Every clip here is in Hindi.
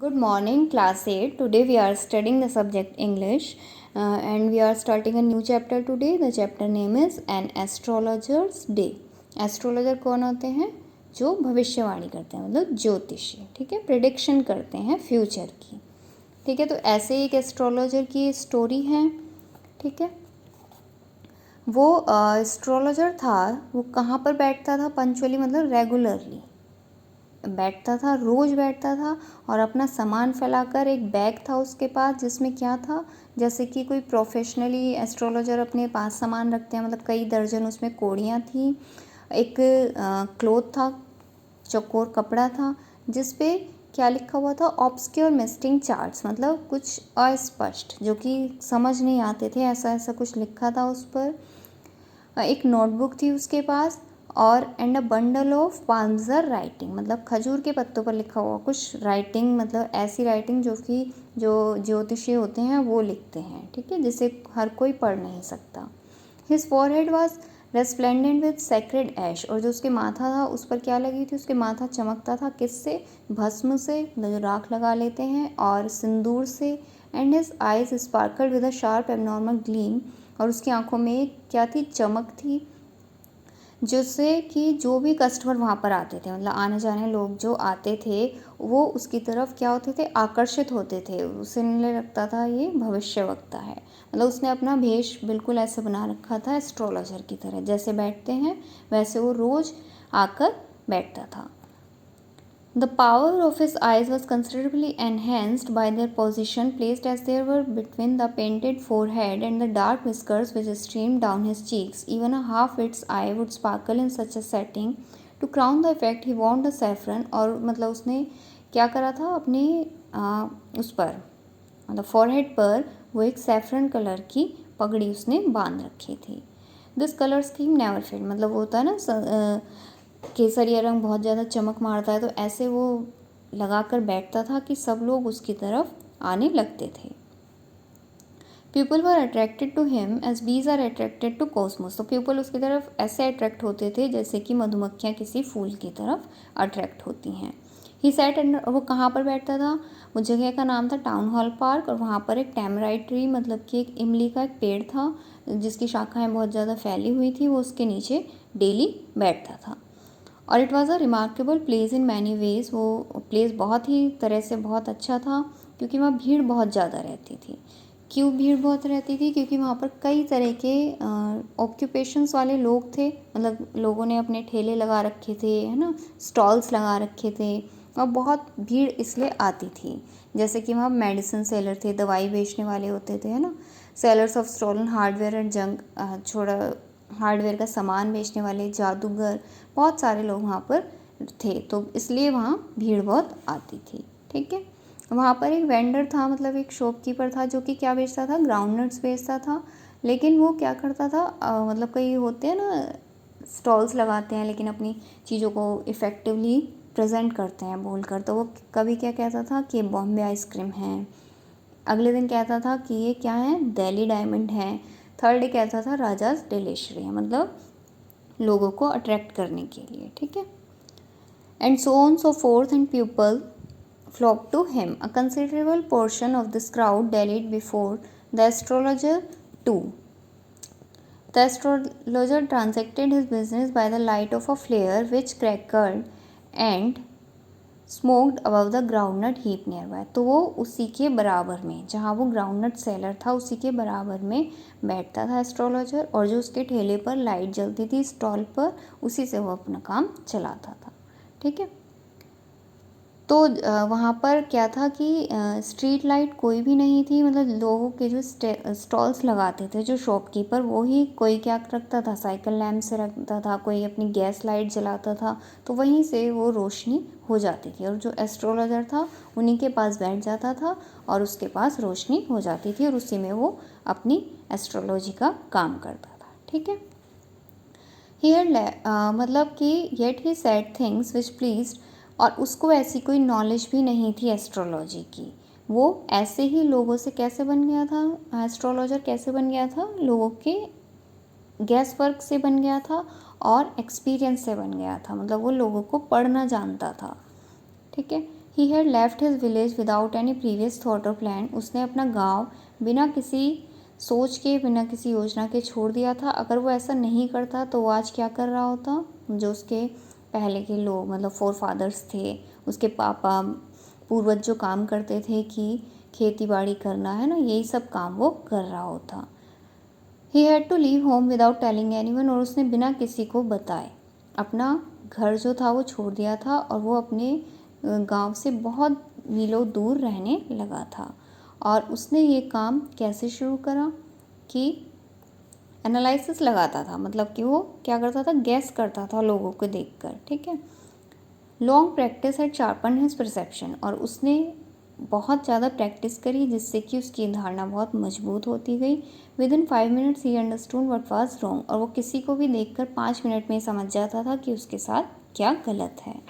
Good morning, class 8. Today we are studying the subject English and we are starting a new chapter today. The chapter name is An Astrologer's Day. Astrologer कौन होते हैं? जो भविष्यवाणी करते हैं, मतलब ज्योतिषी. ठीक है, प्रिडिक्शन करते हैं फ्यूचर की. ठीक है, तो ऐसे ही एक एस्ट्रोलॉजर की स्टोरी है. ठीक है, वो एस्ट्रोलॉजर था. वो कहाँ पर बैठता था? पंचुअली मतलब रेगुलरली बैठता था, रोज़ बैठता था और अपना सामान फैलाकर, एक बैग था उसके पास जिसमें क्या था, जैसे कि कोई प्रोफेशनली एस्ट्रोलॉजर अपने पास सामान रखते हैं, मतलब कई दर्जन उसमें कोड़ियाँ थी. एक क्लोथ था, चौकोर कपड़ा था जिस पे क्या लिखा हुआ था? ऑब्सक्योर मिस्टिंग चार्ट्स, मतलब कुछ अस्पष्ट जो कि समझ नहीं आते थे, ऐसा ऐसा कुछ लिखा था उस पर. एक नोटबुक थी उसके पास और एंड अ बंडल ऑफ पांजर राइटिंग, मतलब खजूर के पत्तों पर लिखा हुआ कुछ राइटिंग, मतलब ऐसी राइटिंग जो कि जो ज्योतिषी होते हैं वो लिखते हैं. ठीक है, जिसे हर कोई पढ़ नहीं सकता. His forehead was resplendent with sacred ash, और जो उसके माथा था उस पर क्या लगी थी? उसके माथा चमकता था किससे? भस्म से, जो राख लगा लेते हैं, और सिंदूर से. And his eyes sparkled with a sharp abnormal gleam, और उसकी आंखों में क्या थी? चमक थी, जिससे कि जो भी कस्टमर वहाँ पर आते थे, मतलब आने जाने लोग जो आते थे, वो उसकी तरफ क्या होते थे? आकर्षित होते थे. उसे नहीं लगता था ये भविष्यवक्ता है. मतलब उसने अपना भेष बिल्कुल ऐसे बना रखा था एस्ट्रोलॉजर की तरह, जैसे बैठते हैं वैसे वो रोज़ आकर बैठता था. The power of his eyes was considerably enhanced by their position, placed as they were between the painted forehead and the dark whiskers which streamed down his cheeks. Even a half-wit's eye would sparkle in such a setting. To crown the effect, he wore a saffron, और मतलब उसने क्या करा था अपने उस पर, मतलब फॉरहेड पर वो एक सैफरन कलर की पगड़ी उसने बांध रखी थी. This colour scheme never fade, मतलब वो होता है ना केसरिया रंग बहुत ज़्यादा चमक मारता है, तो ऐसे वो लगाकर बैठता था कि सब लोग उसकी तरफ आने लगते थे. People were attracted to him as bees are attracted to cosmos, तो पीपल उसकी तरफ ऐसे अट्रैक्ट होते थे जैसे कि मधुमक्खियाँ किसी फूल की तरफ अट्रैक्ट होती हैं. ही सेट अंडर, वो कहाँ पर बैठता था? वो जगह का नाम था टाउन हॉल पार्क, और वहाँ पर एक टैमराइड ट्री, मतलब कि एक इमली का एक पेड़ था जिसकी शाखाएँ बहुत ज़्यादा फैली हुई थी. वो उसके नीचे डेली बैठता था. और it was a remarkable place in many ways, वो प्लेस बहुत ही तरह से बहुत अच्छा था क्योंकि वहाँ भीड़ बहुत ज़्यादा रहती थी. क्यों भीड़ बहुत रहती थी? क्योंकि वहाँ पर कई तरह के ऑक्यूपेशंस वाले लोग थे, मतलब लोगों ने अपने ठेले लगा रखे थे, है ना, स्टॉल्स लगा रखे थे, और बहुत भीड़ इसलिए आती थी. जैसे कि वहाँ मेडिसिन सेलर थे, दवाई बेचने वाले होते थे, है ना, sellers of stolen hardware and junk, छोड़ा हार्डवेयर का सामान बेचने वाले, जादूगर, बहुत सारे लोग वहाँ पर थे, तो इसलिए वहाँ भीड़ बहुत आती थी. ठीक है, वहाँ पर एक वेंडर था, मतलब एक शॉपकीपर था जो कि क्या बेचता था? ग्राउंडनट्स बेचता था. लेकिन वो क्या करता था, मतलब कई होते हैं ना स्टॉल्स लगाते हैं लेकिन अपनी चीज़ों को इफ़ेक्टिवली प्रेजेंट करते हैं बोलकर, तो वो कभी क्या कहता था कि बॉम्बे आइसक्रीम है, अगले दिन कहता था कि ये क्या है? दिल्ली डायमंड है, थर्ड डे कहता था राजाज डेलेश्वरी है, मतलब लोगों को अट्रैक्ट करने के लिए. ठीक है, and so on so fourth, and people flocked to him. A considerable portion of this crowd dallied before the astrologer too. The astrologer transacted his business by the light of a flare which crackled and smoked above the groundnut heap near by, तो वो उसी के बराबर में, जहाँ वो ग्राउंडनट सेलर था उसी के बराबर में बैठता था एस्ट्रोलॉजर, और जो उसके ठेले पर लाइट जलती थी स्टॉल पर, उसी से वो अपना काम चलाता था. ठीक है, तो वहाँ पर क्या था कि स्ट्रीट लाइट कोई भी नहीं थी, मतलब लोगों के जो स्टॉल्स लगाते थे जो शॉपकीपर, वो ही कोई क्या रखता था? साइकिल लैम्प से रखता था, कोई अपनी गैस लाइट जलाता था, तो वहीं से वो रोशनी हो जाती थी, और जो एस्ट्रोलॉजर था उन्हीं के पास बैठ जाता था और उसके पास रोशनी हो जाती थी, और उसी में वो अपनी एस्ट्रोलॉजी का काम करता था. ठीक है, ही हैड मतलब कि yet he said things which pleased, और उसको ऐसी कोई नॉलेज भी नहीं थी एस्ट्रोलॉजी की. वो ऐसे ही लोगों से कैसे बन गया था? एस्ट्रोलॉजर कैसे बन गया था? लोगों के गैस वर्क से बन गया था और एक्सपीरियंस से बन गया था, मतलब वो लोगों को पढ़ना जानता था. ठीक है, he had left his village without any previous thought और प्लान, उसने अपना गाँव बिना किसी सोच के, बिना किसी योजना के छोड़ दिया था। अगर वो ऐसा नहीं करता तो वो आज क्या कर रहा होता? जो उसके पहले के लोग मतलब फोर फादर्स थे, उसके पापा पूर्वज जो काम करते थे कि खेती बाड़ी करना है ना, यही सब काम वो कर रहा होता। He had to leave home without telling anyone, और उसने बिना किसी को बताए अपना घर जो था वो छोड़ दिया था और वो अपने गांव से बहुत मीलों दूर रहने लगा था। और उसने ये काम कैसे शुरू करा कि एनालिसिस लगाता था, मतलब कि वो क्या करता था? गैस करता था लोगों को देखकर, ठीक है। Long practice had sharpen his perception, और उसने बहुत ज़्यादा प्रैक्टिस करी जिससे कि उसकी धारणा बहुत मजबूत होती गई। With in 5 minutes he understood what was wrong, और वो किसी को भी देखकर 5 मिनट में समझ जाता था कि उसके साथ क्या गलत है।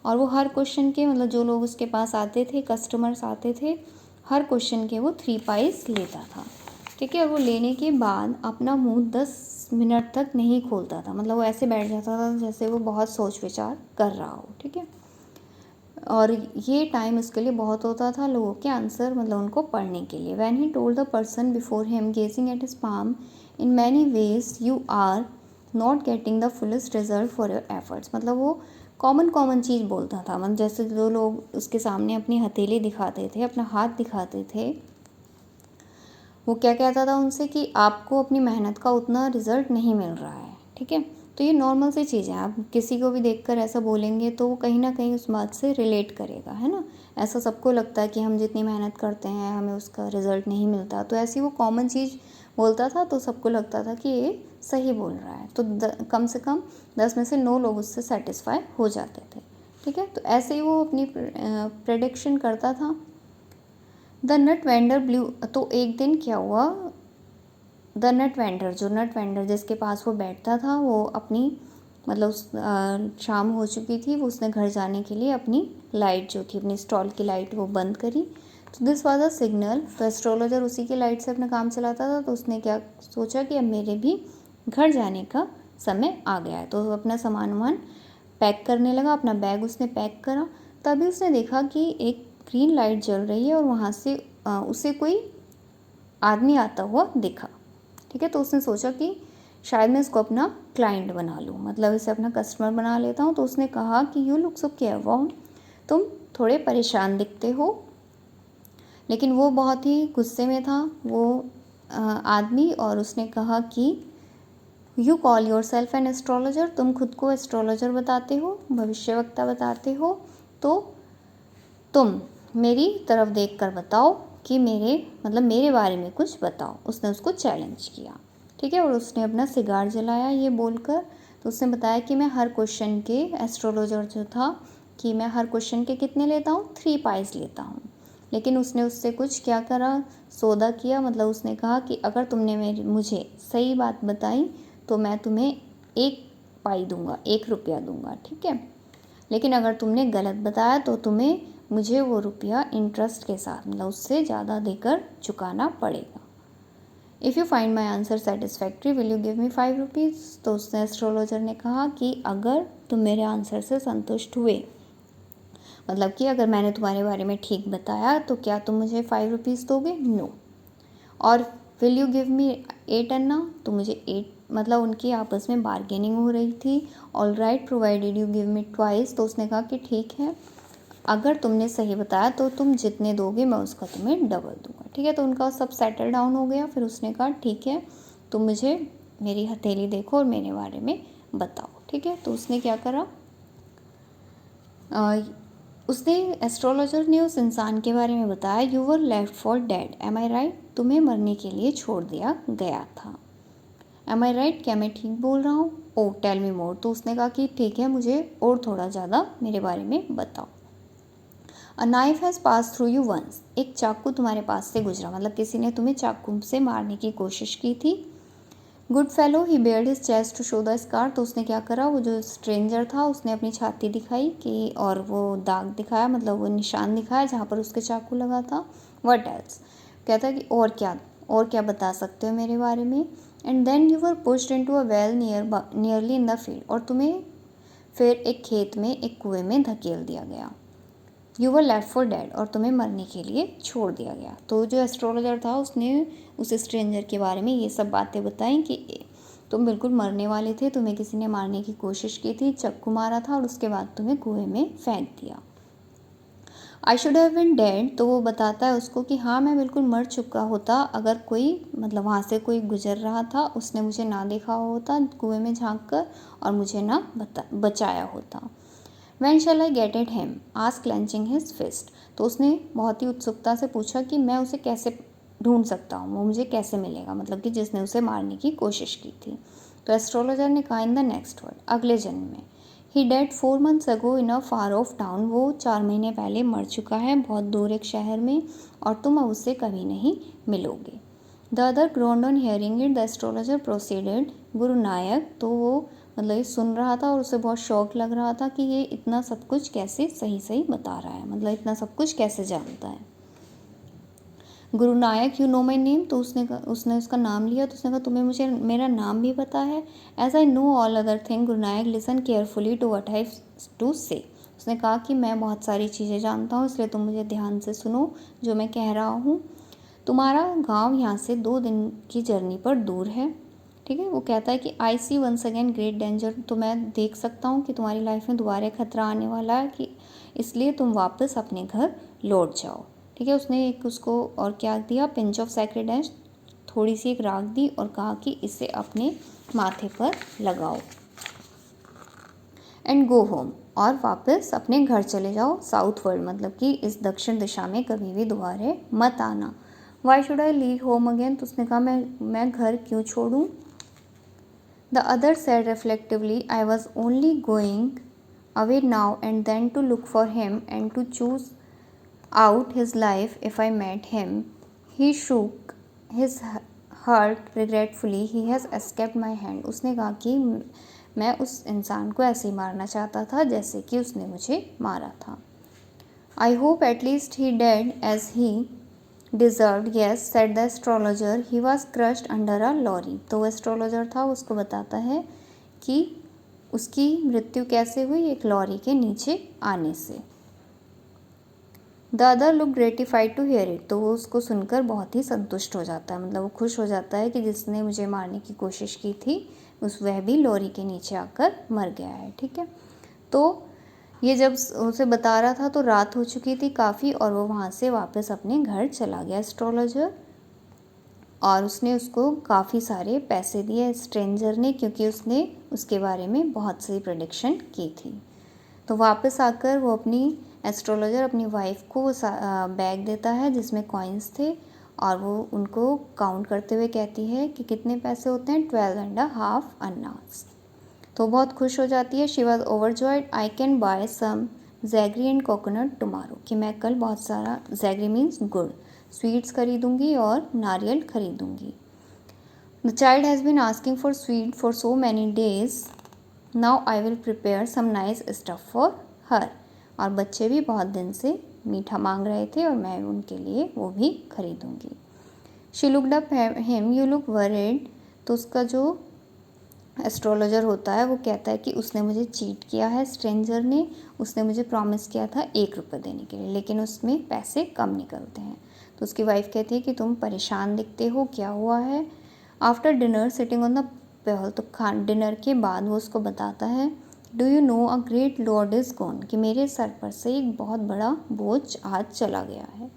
और वो हर क्वेश्चन के मतलब जो लोग उसके पास आते थे, कस्टमर्स आते थे, हर क्वेश्चन के वो 3 पाइस लेता था, ठीक है। और वो लेने के बाद अपना मुंह 10 मिनट तक नहीं खोलता था, मतलब वो ऐसे बैठ जाता था जैसे वो बहुत सोच विचार कर रहा हो, ठीक है। और ये टाइम उसके लिए बहुत होता था लोगों के आंसर मतलब उनको पढ़ने के लिए। When he told the person before him gazing at his palm, in many ways you are not getting the fullest result for your efforts, मतलब वो कॉमन चीज़ बोलता था। मतलब जैसे जो लोग उसके सामने अपनी हथेली दिखाते थे, अपना हाथ दिखाते थे, वो क्या कहता था उनसे कि आपको अपनी मेहनत का उतना रिजल्ट नहीं मिल रहा है, ठीक है। तो ये नॉर्मल सी चीज़ है, आप किसी को भी देखकर ऐसा बोलेंगे तो वो कहीं ना कहीं उस बात से रिलेट करेगा, है ना। ऐसा सबको लगता है कि हम जितनी मेहनत करते हैं हमें उसका रिजल्ट नहीं मिलता, तो ऐसी वो कॉमन चीज़ बोलता था तो सबको लगता था कि ये सही बोल रहा है। तो कम से कम 10 में से 9 लोग उससे सेटिस्फाई हो जाते थे, ठीक है। तो ऐसे ही वो अपनी प्रेडिक्शन करता था। द नट वेंडर ब्लू, तो एक दिन क्या हुआ, द नट वेंडर, जो नट वेंडर जिसके पास वो बैठता था, वो अपनी मतलब शाम हो चुकी थी, वो उसने घर जाने के लिए अपनी लाइट जो थी, अपनी स्टॉल की लाइट वो बंद करी। तो दिस वाज अ सिग्नल, तो एस्ट्रोलॉजर उसी की लाइट से अपना काम चलाता था। तो उसने क्या सोचा कि अब मेरे भी घर जाने का समय आ गया है, तो अपना सामान वामान पैक करने लगा। अपना बैग उसने पैक करा, तभी उसने देखा कि एक ग्रीन लाइट जल रही है और वहाँ से उसे कोई आदमी आता हुआ दिखा, ठीक है। तो उसने सोचा कि शायद मैं इसको अपना क्लाइंट बना लूँ, मतलब इसे अपना कस्टमर बना लेता हूँ। तो उसने कहा कि यू लुक सो केयरफुल, तुम थोड़े परेशान दिखते हो। लेकिन वो बहुत ही गुस्से में था वो आदमी, और उसने कहा कि you call your self an astrologer, तुम खुद को एस्ट्रोलॉजर बताते हो, भविष्यवक्ता बताते हो, तो तुम मेरी तरफ देख कर बताओ कि मेरे बारे में कुछ बताओ। उसने उसको चैलेंज किया, ठीक है। और उसने अपना सिगार जलाया ये बोलकर। तो उसने बताया कि मैं हर क्वेश्चन के, एस्ट्रोलॉजर जो था, कि मैं हर क्वेश्चन के कितने लेता हूँ? 3 पाइस लेता हूँ। लेकिन उसने उससे कुछ क्या करा, सौदा किया। मतलब उसने कहा कि अगर तुमने मुझे सही बात बताई तो मैं तुम्हें 1 पाई दूंगा, 1 रुपया दूंगा, ठीक है। लेकिन अगर तुमने गलत बताया तो तुम्हें मुझे वो रुपया इंटरेस्ट के साथ, मतलब उससे ज़्यादा देकर चुकाना पड़ेगा। If you find my answer satisfactory will you give me 5 rupees. तो उसने एस्ट्रोलॉजर ने कहा कि अगर तुम मेरे आंसर से संतुष्ट हुए, मतलब कि अगर मैंने तुम्हारे बारे में ठीक बताया, तो क्या तुम मुझे 5 रुपीज़ दोगे? नो। और विल यू गिव मी 8 अन्ना, तो मुझे 8, मतलब उनकी आपस में बार्गेनिंग हो रही थी। All right provided you give me twice, तो उसने कहा कि ठीक है, अगर तुमने सही बताया तो तुम जितने दोगे मैं उसका तुम्हें डबल दूंगा, ठीक है। तो उनका सब सेटल डाउन हो गया। फिर उसने कहा ठीक है, तुम मुझे मेरी हथेली देखो और मेरे बारे में बताओ, ठीक है। तो उसने क्या करा, उसने एस्ट्रोलॉजर ने उस इंसान के बारे में बताया, you were left for dead, am I right, तुम्हें मरने के लिए छोड़ दिया गया था। एम आई राइट, क्या मैं ठीक बोल रहा हूँ? ओ टेल मी मोर, तो उसने कहा कि ठीक है, मुझे और थोड़ा ज़्यादा मेरे बारे में बताओ। A knife has pass through you once, एक चाकू तुम्हारे पास से गुजरा, मतलब किसी ने तुम्हें चाकू से मारने की कोशिश की थी। Good fellow he bared his chest to show the scar, तो उसने क्या करा, वो जो स्ट्रेंजर था उसने अपनी छाती दिखाई कि, और वो दाग दिखाया, मतलब वो निशान दिखाया जहाँ पर उसके चाकू लगा था। व्हाट एल्स, कहता है कि और क्या बता सकते हो मेरे बारे में। And then you were pushed into a well nearly in the field, और तुम्हें फिर एक खेत में, एक कुएं में धकेल दिया गया। You were left for dead, और तुम्हें मरने के लिए छोड़ दिया गया। तो जो एस्ट्रोलॉजर था उसने उस स्ट्रेंजर के बारे में ये सब बातें बताई कि तुम बिल्कुल मरने वाले थे, तुम्हें किसी ने मारने की कोशिश की थी, चाकू मारा था और उसके बाद तुम्हें कुएं में फेंक दिया। I should have been dead, तो वो बताता है उसको कि हाँ मैं बिल्कुल मर चुका होता अगर कोई मतलब वहाँ से कोई गुजर रहा था, उसने मुझे ना देखा होता कुएं में झांक कर और मुझे ना बचाया होता। When shall I get at him? Asked clenching his fist. तो उसने बहुत ही उत्सुकता से पूछा कि मैं उसे कैसे ढूंढ सकता हूँ, वो मुझे कैसे मिलेगा, मतलब कि जिसने उसे मारने की कोशिश की थी। तो एस्ट्रोलॉजर ने कहा इन द नेक्स्ट वर्ड, अगले जन्म में। He dead 4 months ago in a far off town, वो 4 महीने पहले मर चुका है बहुत दूर एक शहर में, और तुम अब उससे कभी नहीं मिलोगे। The other groaned on hearing it, the astrologer proceeded, Guru Nayak, तो वो मतलब ये सुन रहा था और उसे बहुत शौक लग रहा था कि ये इतना सब कुछ कैसे सही सही बता रहा है, मतलब इतना सब कुछ कैसे जानता है। गुरु नायक, यू नो माई नेम, तो उसने उसका नाम लिया, तो उसने कहा तुम्हें मुझे मेरा नाम भी पता है। As I know all other thing, Guru Nayak listen carefully to what I to say, उसने कहा कि मैं बहुत सारी चीज़ें जानता हूँ इसलिए तुम मुझे ध्यान से सुनो जो मैं कह रहा हूँ। तुम्हारा गाँव यहाँ से 2 दिन की जर्नी पर दूर है, ठीक है। वो कहता है कि आई see once again great danger, तो मैं देख सकता हूँ कि तुम्हारी लाइफ में दोबारा खतरा आने वाला है, कि इसलिए तुम वापस अपने घर लौट जाओ, ठीक है। उसने एक उसको और क्या दिया, पिंच ऑफ सैक्रेड एश, थोड़ी सी एक राख दी और कहा कि इसे अपने माथे पर लगाओ। एंड गो होम, और वापस अपने घर चले जाओ, साउथ वर्ल्ड, मतलब कि इस दक्षिण दिशा में कभी भी दोबारा मत आना। Why should I leave home again, तो उसने कहा मैं घर क्यों छोड़ूँ। The other said reflectively, I was only going away now and then to look for him and to choose out his life if I met him. He shook his heart regretfully. He has escaped my hand. उसने कहा कि मैं उस इंसान को ऐसे ही मारना चाहता था जैसे कि उसने मुझे मारा था। I hope at least he dead as he deserved, yes said the astrologer, he was crushed under a lorry, तो एस्ट्रोलॉजर था उसको बताता है कि उसकी मृत्यु कैसे हुई, एक लॉरी के नीचे आने से। The other look gratified to hear it, तो वो उसको सुनकर बहुत ही संतुष्ट हो जाता है, मतलब वो खुश हो जाता है कि जिसने मुझे मारने की कोशिश की थी वह भी लॉरी के नीचे आकर मर गया है, ठीक है। तो ये जब उसे बता रहा था तो रात हो चुकी थी काफ़ी, और वो वहाँ से वापस अपने घर चला गया एस्ट्रोलॉजर, और उसने उसको काफ़ी सारे पैसे दिए स्ट्रेंजर ने, क्योंकि उसने उसके बारे में बहुत सी प्रेडिक्शन की थी। तो वापस आकर वो एस्ट्रोलॉजर अपनी वाइफ को बैग देता है जिसमें कॉइन्स थे, और वो उनको काउंट करते हुए कहती है कि कितने पैसे होते हैं, 12.5 अन्नास। तो बहुत खुश हो जाती है। She was overjoyed, I can buy some jaggery and coconut tomorrow, कि मैं कल बहुत सारा, जैगरी मीन्स गुड़, स्वीट्स खरीदूंगी और नारियल खरीदूंगी। The child has been asking for sweet for so many days, now I will prepare some nice stuff for her, और बच्चे भी बहुत दिन से मीठा मांग रहे थे और मैं उनके लिए वो भी खरीदूंगी। She looked up him, you look worried, तो उसका जो एस्ट्रोलॉजर होता है वो कहता है कि उसने मुझे चीट किया है, स्ट्रेंजर ने, उसने मुझे प्रॉमिस किया था 1 रुपये देने के लिए, लेकिन उसमें पैसे कम निकलते हैं। तो उसकी वाइफ कहती है कि तुम परेशान दिखते हो, क्या हुआ है। After dinner sitting on the pial, तो डिनर के बाद वो उसको बताता है, do you know a great lord is gone, कि मेरे सर पर से एक बहुत बड़ा बोझ आज चला गया है।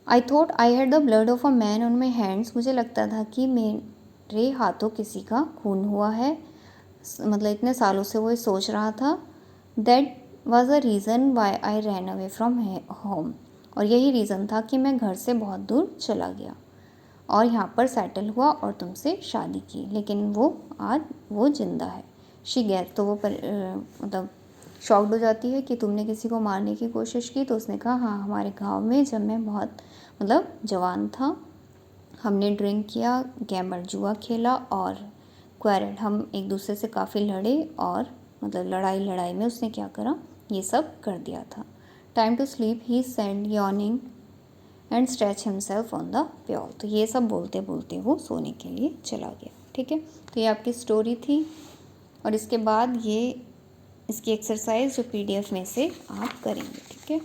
I thought I had the blood of a man on my hands, मुझे लगता था कि मेरे हाथों किसी का खून हुआ है, मतलब इतने सालों से वो सोच रहा था। That was a reason why I ran away from home, और यही रीज़न था कि मैं घर से बहुत दूर चला गया और यहाँ पर सेटल हुआ और तुमसे शादी की, लेकिन आज वो जिंदा है। शी गैस, तो वो मतलब शॉक्ड हो जाती है कि तुमने किसी को मारने की कोशिश की। तो उसने कहा हाँ, हमारे गांव में जब मैं बहुत मतलब जवान था, हमने ड्रिंक किया, गैम्बल जुआ खेला और क्वारल, हम एक दूसरे से काफ़ी लड़े, और मतलब लड़ाई में उसने क्या करा, ये सब कर दिया था। Time to sleep, he said yawning and stretch himself on the pyol, तो ये सब बोलते बोलते वो सोने के लिए चला गया, ठीक है। तो ये आपकी स्टोरी थी, और इसके बाद ये इसकी एक्सरसाइज जो PDF में से आप करेंगे, ठीक है।